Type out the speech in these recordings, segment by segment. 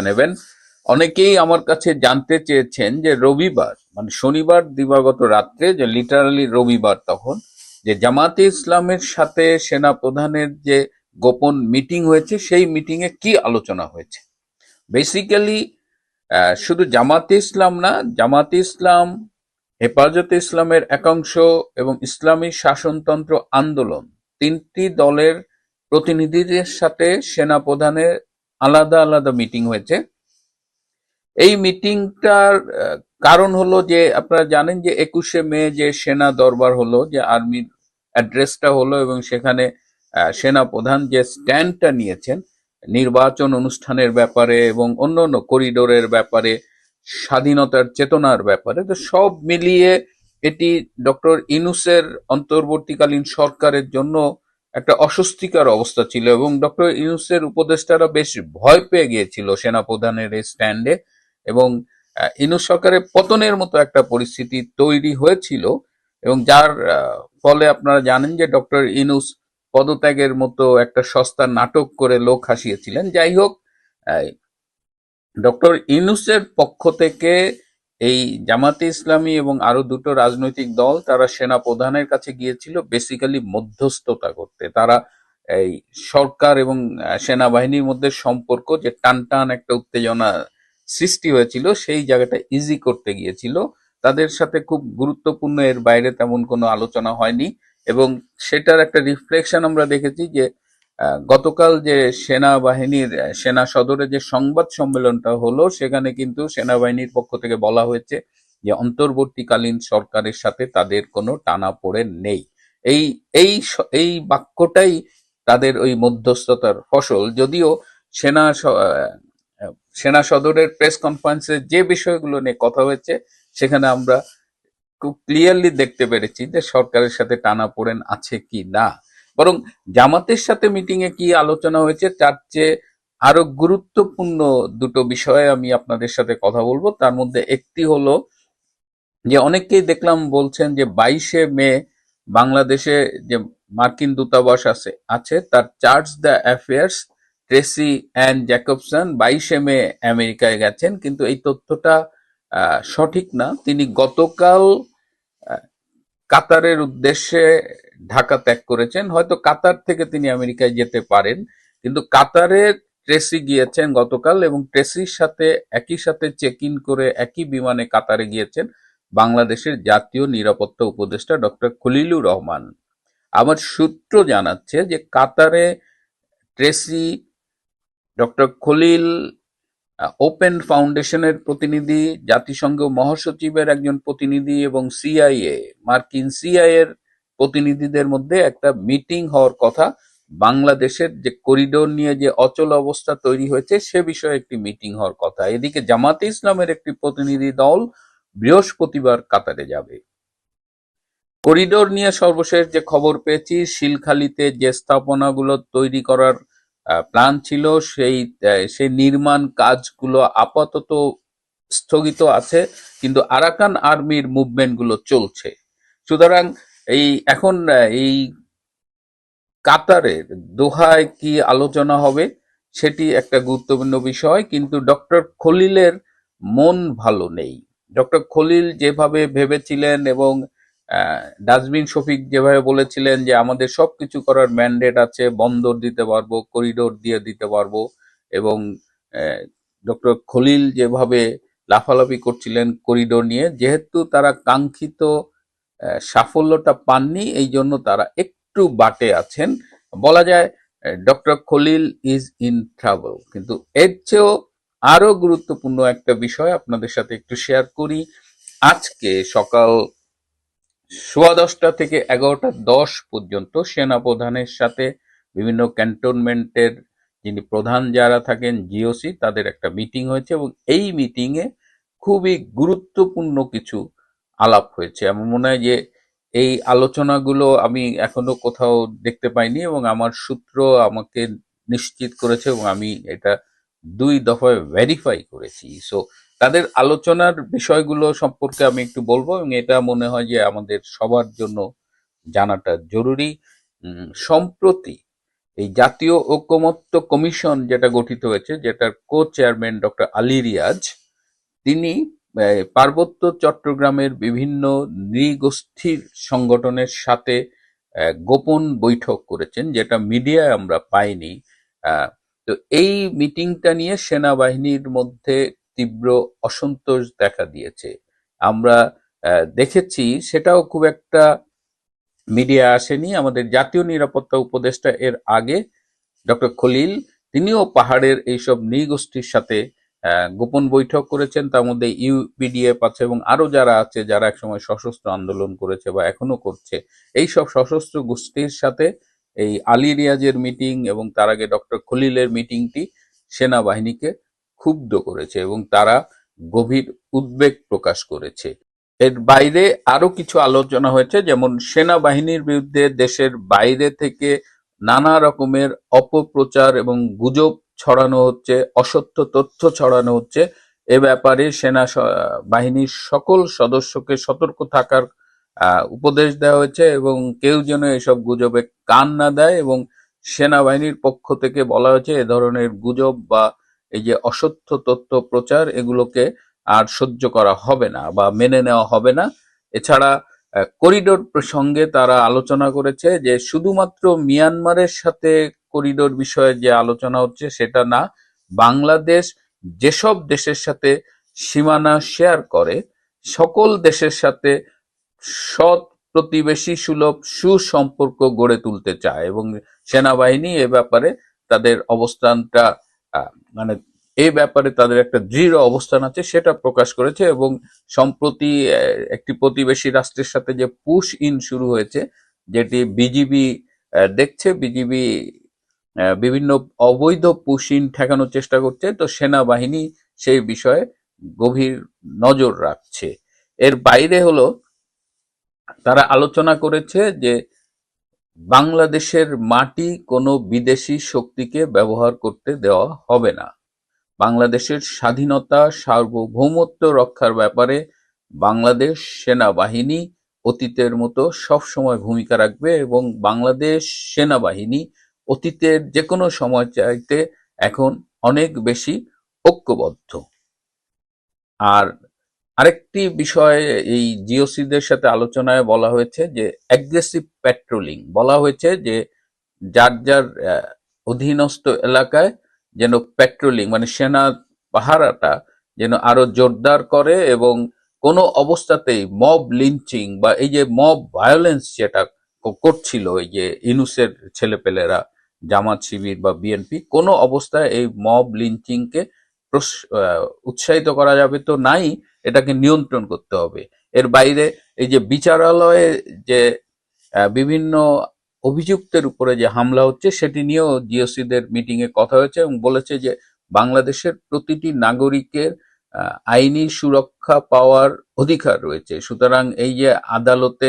নেবেন। অনেকেই আমার কাছে জানতে চেয়েছেন যে রবিবার মানে শনিবার দিবাগত রাত্রে, যে লিটারালি রবিবার, তখন যে জামাতে ইসলামের সাথে সেনা প্রধানের যে গোপন মিটিং হয়েছে সেই মিটিং এ কি আলোচনা হয়েছে। বেসিক্যালি শুধু জামাতে ইসলাম না, জামাতে ইসলাম, হেফাজতে ইসলামের একাংশ এবং ইসলামী শাসনতন্ত্র আন্দোলন, তিনটি দলের প্রতিনিধিদের সাথে সেনা প্রধানের আলাদা আলাদা মিটিং হয়েছে। এই মিটিংটার কারণ হলো যে আপনারা জানেন যে 21শে মে যে সেনা দরবার হলো, যে আর্মির অ্যাড্রেসটা হলো, এবং সেখানে সেনা প্রধান যে স্ট্যান্ডটা নিয়েছেন নির্বাচন অনুষ্ঠানের ব্যাপারে এবং অন্যান্য করিডোরের ব্যাপারে, স্বাধীনতার চেতনার ব্যাপারে, তো সব মিলিয়ে এটি ডক্টর ইউনূসের অন্তর্বর্তীকালীন সরকারের জন্য একটা অস্বস্তিকর অবস্থা ছিল, এবং ডক্টর ইউনূসের উপদেষ্টারা বেশ ভয় পেয়ে গিয়েছিল সেনাপ্রধানের এই স্ট্যান্ডে, এবং ইউনূস সরকারের পতনের মতো একটা পরিস্থিতি তৈরি হয়েছিল, এবং যার ফলে আপনারা জানেন যে ডক্টর ইউনূস পদত্যাগের মতো একটা সস্তা নাটক করে লোক হাসিয়েছিলেন। যাই হোক, ডক্টর ইউনূসের পক্ষ থেকে এই জামাতে ইসলামী এবং আরো দুটো রাজনৈতিক দল তারা সেনা প্রধানের কাছে গিয়েছিল বেসিক্যালি মধ্যস্থতা করতে। তারা এই সরকার এবং সেনাবাহিনীর মধ্যে সম্পর্ক যে টান টান একটা উত্তেজনা সৃষ্টি হয়েছিল সেই জায়গাটা ইজি করতে গিয়েছিল। তাদের সাথে খুব গুরুত্বপূর্ণ এর বাইরে তেমন কোনো আলোচনা হয়নি, এবং সেটার একটা রিফ্লেকশন আমরা দেখেছি যে গতকাল যে সেনাবাহিনীর সেনা সদরে যে সংবাদ সম্মেলনটা হলো সেখানে কিন্তু সেনাবাহিনীর পক্ষ থেকে বলা হয়েছে যে অন্তর্বর্তীকালীন সরকারের সাথে তাদের কোনো টানাপোড়েন নেই। এই এই এই বাক্যটাই তাদের ওই মধ্যস্থতার ফসল। যদিও সেনা সেনা সদরের প্রেস কনফারেন্সে যে বিষয়গুলো নিয়ে কথা হয়েছে সেখানে আমরা খুব ক্লিয়ারলি দেখতে পেরেছি যে সরকারের সাথে টানাপোড়েন আছে কি না। বরং জামাতের সাথে মিটিং এ কি আলোচনা হয়েছে তার চেয়ে আরো গুরুত্বপূর্ণ দুটো বিষয়ে আমি আপনাদের সাথে কথা বলবো। তার মধ্যে একটি হলো যে অনেকেই দেখলাম বলছেন যে 22শে মে বাংলাদেশে যে মার্কিন দূতাবাস আছে তার chargé d' affaires Tracy Ann Jacobson 22শে মে আমেরিকায় গেছেন, কিন্তু এই তথ্যটা সঠিক না। তিনি গতকাল কাতারের উদ্দেশ্যে ঢাকা ত্যাগ করেছেন। হয়তো কাতার থেকে তিনি আমেরিকায় যেতে পারেন, কিন্তু কাতারে ট্রেসি গিয়েছেন গতকাল, এবং ট্রেসির সাথে একই সাথে চেক ইন করে একই বিমানে কাতারে গিয়েছেন বাংলাদেশের জাতীয় নিরাপত্তা উপদেষ্টা ডক্টর খলিলুর রহমান। আমার সূত্র জানাচ্ছে যে কাতারে ট্রেসি, ডক্টর খলিল, ওপেন ফাউন্ডেশনের প্রতিনিধি, জাতিসংঘ মহাসচিবের একজন প্রতিনিধি এবং সিআইএ, মার্কিন সিআইএ এর প্রতিনিধিদের মধ্যে একটা মিটিং হওয়ার কথা। বাংলাদেশের যে করিডোর নিয়ে যে অচল অবস্থা তৈরি হয়েছে সে বিষয়ে একটি মিটিং হওয়ার কথা। এদিকে জামাতে ইসলামের একটি প্রতিনিধি দল বৃহস্পতিবার কাতারে যাবে। করিডোর নিয়ে সর্বশেষ যে খবর পেয়েছি, শিলখালিতে যে স্থাপনাগুলো তৈরি করার প্ল্যান ছিল সেই নির্মাণ কাজগুলো আপাতত স্থগিত আছে, কিন্তু আরাকান আর্মির মুভমেন্ট গুলো চলছে। সুতরাং এখন এই কাতারের দোহায় কি আলোচনা হবে সেটি একটা গুরুত্বপূর্ণ বিষয়, কিন্তু ডক্টর খলিলের মন ভালো নেই। ডক্টর খলিল যেভাবে ভেবেছিলেন এবং ডাস্টবিন শফিক যেভাবে বলেছিলেন যে আমাদের সবকিছু করার ম্যান্ডেট আছে, বন্দর দিতে পারবো, করিডোর দিয়ে দিতে পারবো, এবং ডক্টর খলিল যেভাবে লাফালাফি করছিলেন করিডোর নিয়ে, যেহেতু তারা কাঙ্ক্ষিত সাফল্যটা পাননি এই জন্য তারা একটু বাটে আছেন। বলা যায় doctor Khalil is in trouble. কিন্তু এর চেয়েও আরো গুরুত্বপূর্ণ একটা বিষয় আপনাদের সাথে একটু শেয়ার করি। আজকে সকাল 10:15 থেকে 11:10 পর্যন্ত সেনাপ্রধানের সাথে বিভিন্ন ক্যান্টনমেন্টের যিনি প্রধান যারা থাকেন জিওসি তাদের একটা মিটিং হয়েছে, এবং এই মিটিং এ খুবই গুরুত্বপূর্ণ কিছু আলাপ হয়েছে। আমার মনে হয় যে এই আলোচনাগুলো আমি এখনো কোথাও দেখতে পাইনি, এবং আমার সূত্র আমাকে নিশ্চিত করেছে, এবং আমি এটা 2 দফায় ভেরিফাই করেছি। সো তাদের আলোচনার বিষয়গুলো সম্পর্কে আমি একটু বলবো, এবং এটা মনে হয় যে আমাদের সবার জন্য জানাটা জরুরি। সম্প্রতি এই জাতীয় ঐকমত্য কমিশন যেটা গঠিত হয়েছে, যেটার co chairman doctor Ali Riaz, তিনি পার্বত্য চট্টগ্রামের বিভিন্ন নৃগোষ্ঠীর সংগঠনের সাথে গোপন বৈঠক করেছেন, যেটা মিডিয়ায় আমরা পাইনি। আহ, তো এই মিটিংটা নিয়ে সেনাবাহিনীর মধ্যে তীব্র অসন্তোষ দেখা দিয়েছে। আমরা দেখেছি, সেটাও খুব একটা মিডিয়া আসেনি। আমাদের জাতীয় নিরাপত্তা উপদেষ্টা এর আগে ডক্টর খলিল, তিনিও পাহাড়ের এইসব নৃগোষ্ঠীর সাথে গোপন বৈঠক করেছেন। তার মধ্যে ইউপিডিএফ আছে এবং আরো যারা আছে, যারা একসময় সশস্ত্র আন্দোলন করেছে বা এখনো করছে, এই সব সশস্ত্র গোষ্ঠীর সাথে এই আলী রিয়াজের মিটিং এবং তার আগে ডক্টর খলিলের মিটিংটি সেনাবাহিনীকে ক্ষুব্ধ করেছে এবং তারা গভীর উদ্বেগ প্রকাশ করেছে। এর বাইরে আরো কিছু আলোচনা হয়েছে, যেমন সেনাবাহিনীর বিরুদ্ধে দেশের বাইরে থেকে নানা রকমের অপপ্রচার এবং গুজব ছড়ানো হচ্ছে, অসত্য তথ্য ছড়ানো হচ্ছে। এ ব্যাপারে বাহিনীর সকল সদস্যকে সতর্ক থাকার উপদেশ দেওয়া হয়েছে এবং কেউ যেন এসব গুজবে কান না দেয়। এবং সেনাবাহিনীর পক্ষ থেকে বলা হয়েছে, এ ধরনের গুজব বা এই যে অসত্য তথ্য প্রচার, এগুলোকে আর সহ্য করা হবে না বা মেনে নেওয়া হবে না। এছাড়া করিডোর প্রসঙ্গে তারা আলোচনা করেছে যে শুধুমাত্র মিয়ানমারের সাথে করিডোর বিষয়ে যে আলোচনা হচ্ছে সেটা না, বাংলাদেশ যেসব দেশের সাথে সীমানা শেয়ার করে সকল দেশের সাথে সৎ প্রতিবেশী সুলভ সুসম্পর্ক গড়ে তুলতে চায় এবং সেনাবাহিনী এ ব্যাপারে তাদের অবস্থানটা মানে এই ব্যাপারে তাদের একটা দৃঢ় অবস্থান আছে সেটা প্রকাশ করেছে। এবং সম্প্রতি একটি প্রতিবেশী রাষ্ট্রের সাথে যে পুশ ইন শুরু হয়েছে, যেটি বিজিবি দেখছে, বিজিবি বিভিন্ন অবৈধ পুশ ইন ঠেকানোর চেষ্টা করছে, তো সেনাবাহিনী সেই বিষয়ে গভীর নজর রাখছে। এর বাইরে হলো তারা আলোচনা করেছে যে বাংলাদেশের মাটি কোনো বিদেশি শক্তিকে ব্যবহার করতে দেওয়া হবে না। বাংলাদেশের স্বাধীনতা সার্বভৌমত্ব রক্ষার ব্যাপারে বাংলাদেশ সেনাবাহিনী অতীতের মতো সবসময় ভূমিকা রাখবে এবং বাংলাদেশ সেনাবাহিনী অতীতের যে কোনো সময় চাইতে এখন অনেক বেশি ঐক্যবদ্ধ। আর আরেকটি বিষয় এই জিওসিদের সাথে আলোচনায় বলা হয়েছে যে অ্যাগ্রেসিভ প্যাট্রোলিং, বলা হয়েছে যে যার যার অধীনস্থ এলাকায় যেন প্যাট্রোলিং মানে সেনা পাহারাটা যেন আরো জোরদার করে এবং কোনো অবস্থাতেই মব লিঞ্চিং বা এই যে মব ভায়োলেন্স যেটা করছিল এই যে ইনুসের ছেলেপেলেরা, জামাত শিবির বা বিএনপি, কোনো অবস্থায় এই মব লিঞ্চিংকে উৎসাহিত করা যাবে তো নাই, এটাকে নিয়ন্ত্রণ করতে হবে। এর বাইরে এই যে বিচারালয়ে যে বিভিন্ন অভিযুক্তের উপরে যে হামলা হচ্ছে সেটি নিয়েও জিওসিদের মিটিং এ কথা হয়েছে এবং বলেছে যে বাংলাদেশের প্রতিটি নাগরিকের আইনি সুরক্ষা পাওয়ার অধিকার রয়েছে, সুতরাং এই যে আদালতে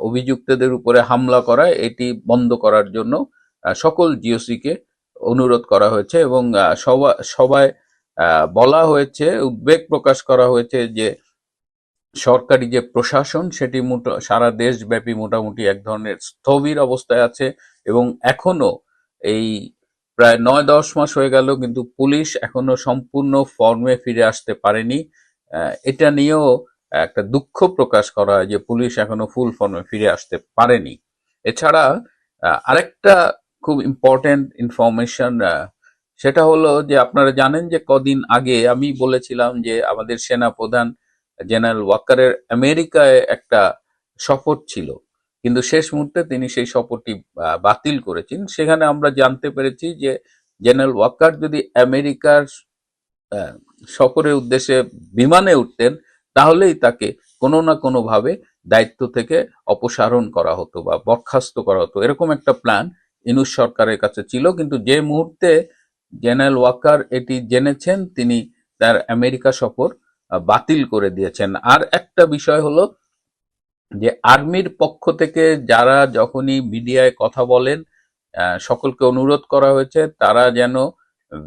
অভিযুক্তদের উপরে হামলা করা, এটি বন্ধ করার জন্য সকল জিওসি কে অনুরোধ করা হয়েছে। এবং সবাই বলা হয়েছে, উদ্বেগ প্রকাশ করা হয়েছে যে সরকারি যে প্রশাসন সেটি সারা দেশব্যাপী মোটামুটি এক ধরনের স্থবির অবস্থায় আছে এবং এখনো এই প্রায় 9-10 মাস হয়ে গেল কিন্তু পুলিশ এখনো সম্পূর্ণ ফর্মে ফিরে আসতে পারেনি। এটা নিয়েও একটা দুঃখ প্রকাশ করা হয় যে পুলিশ এখনো ফুল ফর্মে ফিরে আসতে পারেনি। এছাড়া আরেকটা খুব ইম্পর্টেন্ট ইনফরমেশন, সেটা হলো যে আপনারা জানেন যে কদিন আগে আমি বলেছিলাম যে আমাদের সেনা প্রধান জেনারেল ওয়াকারের আমেরিকায় একটা সফর ছিল, কিন্তু শেষ মুহূর্তে তিনি সেই সফরটি বাতিল করেছেন। সেখানে আমরা জানতে পেরেছি যে জেনারেল ওয়াকার যদি আমেরিকার সফরের উদ্দেশ্যে বিমানে উঠতেন তাহলেই তাকে কোনো না কোনো ভাবে দায়িত্ব থেকে অপসারণ করা হতো বা বরখাস্ত করা হতো, এরকম একটা প্ল্যান ইনুস সরকারের কাছে ছিল। কিন্তু যে মুহূর্তে জেনারেল ওয়াকার এটি জেনেছেন তিনি তার আমেরিকা সফর বাতিল করে দিয়েছেন। আর একটা বিষয় হলো যে আর্মির পক্ষ থেকে যারা যখনই মিডিয়ায় কথা বলেন সকলকে অনুরোধ করা হয়েছে তারা যেন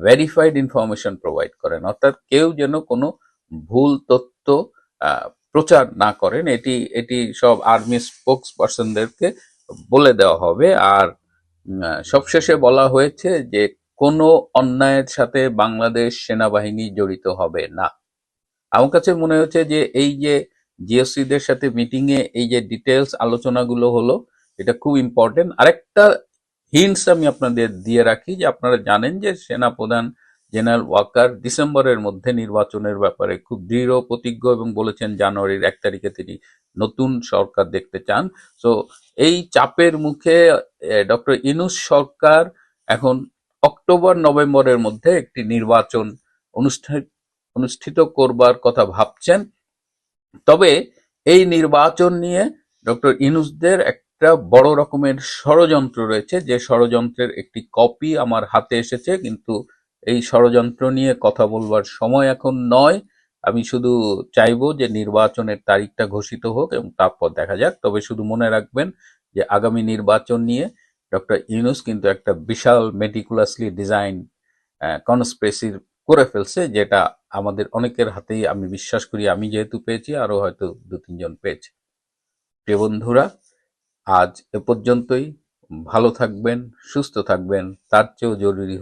ভেরিফাইড ইনফরমেশন প্রোভাইড করেন, অর্থাৎ কেউ যেন কোনো ভুল তথ্য প্রচার না করেন। এটি সব আর্মি স্পোক্স পার্সনদেরকে বলে দেওয়া হবে। আর সবশেষে বলা হয়েছে যে কোনো অন্যায়ের সাথে বাংলাদেশ সেনাবাহিনী জড়িত হবে না। আমার কাছে মনে হচ্ছে যে এই যে জিওসিদের সাথে মিটিং এ এই যে ডিটেলস আলোচনাগুলো হলো, এটা খুব ইম্পর্টেন্ট। আরেকটা হিন্টস আমি আপনাদের দিয়ে রাখি যে আপনারা জানেন যে সেনাপ্রধান জেনারেল ওয়াকার ডিসেম্বরের মধ্যে নির্বাচনের ব্যাপারে খুব দৃঢ় প্রতিজ্ঞ এবং বলেছেন জানুয়ারির 1 তারিখে তিনি নতুন সরকার দেখতে চান। সো এই চাপের মুখে ডক্টর ইনুস সরকার এখন অক্টোবর নভেম্বরের মধ্যে একটি নির্বাচন অনুষ্ঠান অনুষ্ঠিত করবার কথা ভাবছেন। তবে এই নির্বাচন নিয়ে ডক্টর ইউনূসদের একটা বড় রকমের ষড়যন্ত্র রয়েছে, যে ষড়যন্ত্রের একটি কপি আমার হাতে এসেছে, কিন্তু এই ষড়যন্ত্র নিয়ে কথা বলবার সময় এখন নয়। আমি শুধু চাইবো যে নির্বাচনের তারিখটা ঘোষিত হোক এবং তারপর দেখা যাক। তবে শুধু মনে রাখবেন যে আগামী নির্বাচন নিয়ে ডক্টর ইউনূস কিন্তু একটা বিশাল মেটিকুলাসলি ডিজাইন কনস্পিরেসি করে ফেলছে, যেটা আমাদের অনেকের হাতেই আমি বিশ্বাস করি, আমি যেহেতু পেয়েছি আরো হয়তো 2-3 জন পেয়েছে। প্রিয় বন্ধুরা, আজ এ পর্যন্তই। ভালো থাকবেন, সুস্থ থাকবেন, তার চেয়েও জরুরি